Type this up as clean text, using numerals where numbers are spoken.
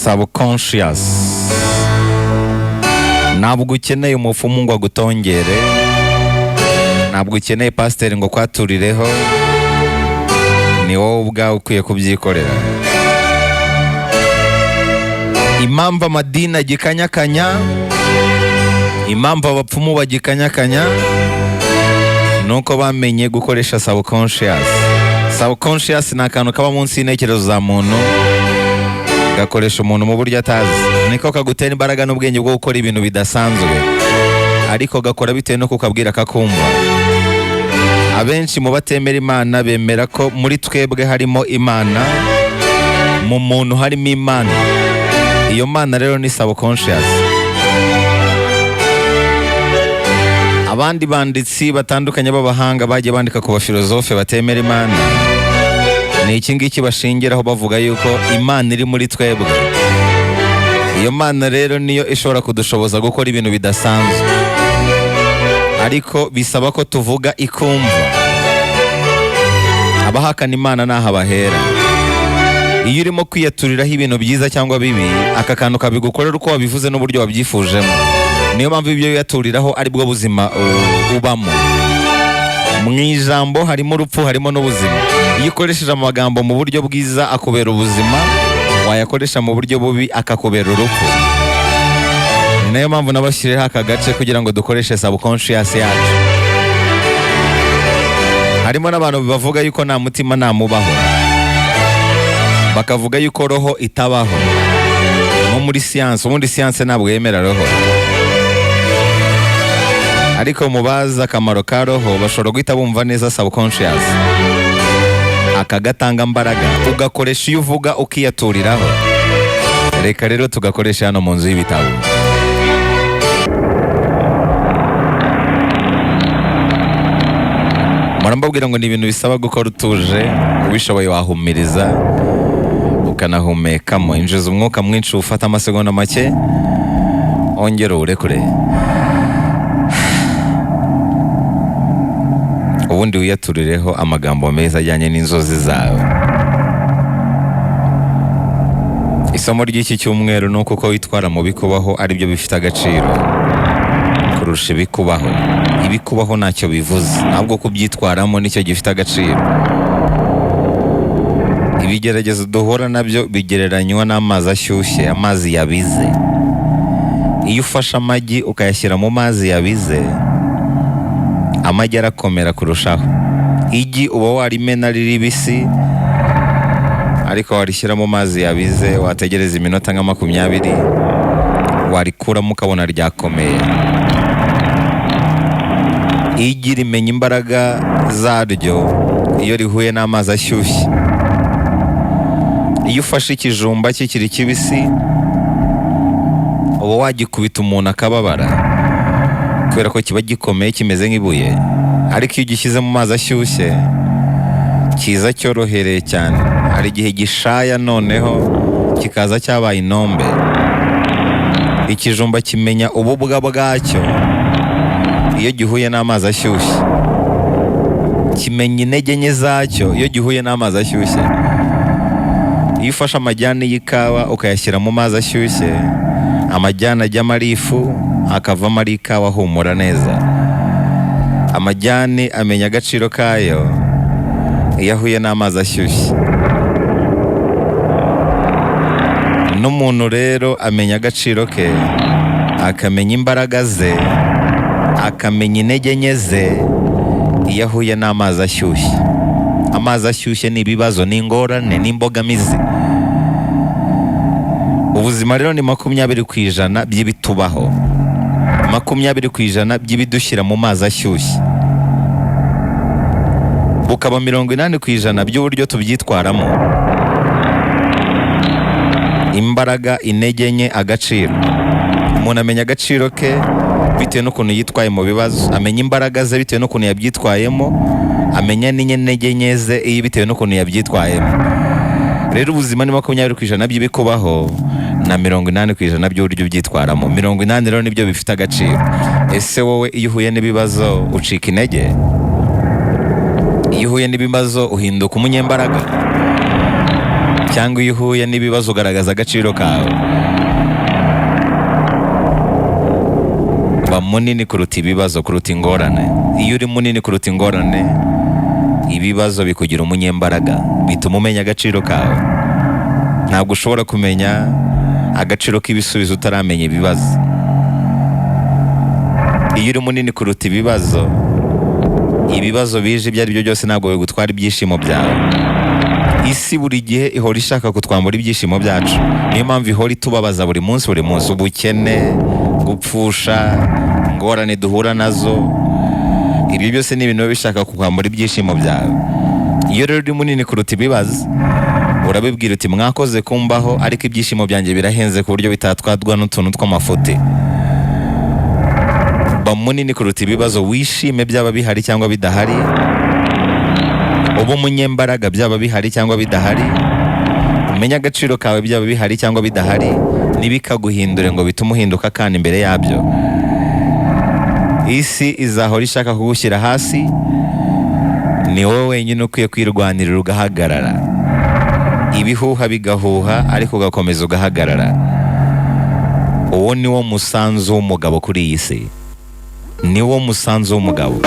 subconscious. Ntabwo ukeneye umupfumu ngo agutongere, ntabwo ukeneye pasiteri ngo kwaturireho, ni wowe ubwawe ukwiye kubyikorera. Impamvu amadini agikanyakanya, impamvu abapfumu bagikanyakanya, nuko bamenye gukoresha subconscious. Subconscious ni akantu kaba munsi y'intekerezo za muntu, gakoresha umuntu mu buryo atazi. Niko kagutera imbaraga n'ubwenge bwo gukora ibintu bidasanzwe, ariko gakora bitewe no kukabwira kakumva. Abenshi mu batemera Imana bemera ko muri twebwe harimo Imana, mu muntu harimo Imana. Iyo Mana rero ni subconscious. Abandi banditsi batandukanye b'abahanga bagiye bandika ku bafilozofe batemera Imana, ni iki ngiki bashingiraho bavuga yuko Imana iri muri twebwe. Iyo Mana rero niyo ishobora kudushoboza gukora ibintu bidasanzwe, ariko bisaba ko tuvuga ikumva. Abahakana Imana naho bahera. Iyo urimo kwiyaturiraho ibintu byiza cyangwa bibi, aka kantu kabigukorera uko wabivuze n'uburyo wabyifujemo. Niyo mpamvu ibyo wiyaturiraho ari bwo buzima ubamo. Mu ijambo harimo urupfu, harimo n'ubuzima. Iyo ukoresheje amagambo mu buryo bwiza akubera ubuzima, wayakoresha mu buryo bubi akakubera urupfu. Ni nayo mpamvu nabashyiriyeho aka gace kugira ngo dukoreshe subconscious yacu. Harimo n'abantu bavuga yuko nta mutima nta mubaho, bakavuga yuko roho itabaho. Nko muri siyanse, ubundi siyanse ntabwo yemera roho, ariko mu bazi akamaro ka roho bashobora guhita bumva neza subconscious. Aka gatanga mbaraga ugakoresha iyo uvuga ukiyaturiraho. Reka rero tugakoresha hano mu nzu y'ibitabo. Murambabwira ngo ni ibintu bisaba gukora utuje, ubishoboye wahumiriza ukanahumekamo. Injiza umwuka mwinshi, ufata amasegonda make, ongera uwurekure, ubundi wiyaturireho amagambo meza ajyanye n'inzozi zawe. Isomo ry'iki cyumweru ni uko witwara mu bikubaho ari byo bifite agaciro kurusha ibikubaho. Ibikubaho ntacyo bivuze, ntabwo kubyitwaramo nicyo gifite agaciro. Ibigeragezo duhura nabyo bigereranywa n'amazi ashyushye, amazi yabize. Iyo ufashe amagi ukayashyira mu mazi yabize, amagi arakomera kurushaho. Igi uba warimena riri bisi, ariko warishyira mu mazi yabize, wategereza iminota nka 20, warikuramo ukabona ryakomeye. Igi rimenya imbaraga zaryo iyo rihuye n'amazi ashyushye. Iyo ufashe ikijumba kikiri kibisi, uba wagikubita umuntu akababara kubera ko kiba gikomeye kimeze nk'ibuye, ariko iyo ugishyize mu mazi ashyushye kiza cyorohereye cyane. Hari igihe gishaya noneho kikaza cyabaye inombe. Ikijumba kimenya ububwa bwacyo iyo gihuye n'amazi ashyushye, kimenya intege nke zacyo iyo gihuye n'amazi ashyushye. Iyo ufashe amajyane y'ikawa ukayashyira mu mazi ashyushye, amajyane ajyamo ari ifu, akavamo ari ikawa ahumura neza. Amajyane amenya agaciro kayo iyo ahuye n'amazi ashyushye. N'umuntu rero amenya agaciro ke, akamenya imbaraga ze, akamenya intege nke ze iyo ahuye n'amazi ashyushye. Amazi ashyushye ni ibibazo, ni ingorane, ni imbogamizi. Ubuzima rero ni 20% by'ibitubaho, 20% by'ibidushyira mu mazi ashyushye, bukaba 80% by'uburyo tubyitwaramo. Imbaraga, intege nke, agaciro. Umuntu amenya agaciro ke bitewe n'ukuntu yitwaye mu bibazo, amenya imbaraga ze bitewe n'ukuntu yabyitwayemo, amenya n'intege nke ze bitewe n'ukuntu yabyitwayemo. Rero ubuzima ni 20% by'ibikubaho na 80% by'uburyo ubyitwaramo. 80 rero nibyo bifite agaciro. Ese wowe iyo uhuye n'ibibazo ucika intege? Iyo uhuye n'ibibazo uhinduka umunyembaraga? cyangwa iyo uhuye n'ibibazo ugaragaza agaciro kawe. Ba munini kuruta ibibazo, kuruta ingorane. Iyo uri munini kuruta ingorane, ibibazo bikugira umunyembaraga, bituma umenya agaciro kawe. Ntabwo ushobora kumenya agaciro k'ibisubizo utaramenya ibibazo. Iyo uri munini kuruta ibibazo, ibibazo bije ibyo ari byo byose ntabwo bigutwara ibyishimo byawe. Isi buri gihe ihora ishaka kutwambura ibyishimo byacu. Niyo mpamvu ihora itubabaza buri munsi. Ubukene, gupfusha, ingorane duhura nazo, ibyo byose ni ibintu biba bishaka kukwambura ibyishimo byawe. Iyo rero uri munini kuruta ibibazo, urabibwira uti mwakoze kumbaho, ariko ibyishimo byanjye birahenze ku buryo bitatwadwa n'utuntu tw'amafuti. Ba munini kuruta ibibazo, wishime byaba bihari cyangwa bidahari. Uba umunyembaraga byaba bihari cyangwa bidahari. Umenya agaciro kawe byaba bihari cyangwa bidahari. Ntibikaguhindure ngo bitume uhinduka kandi imbere yabyo. Isi izahora ishaka kugushyira hasi, ni wowe wenyine ukwiye kwirwanirira ugahagarara. Ibihuha bigahuha ariko ugakomeza ugahagarara. Uwo ni wo musanzu w'umugabo kuri iyi si. Ni wo musanzu w'umugabo.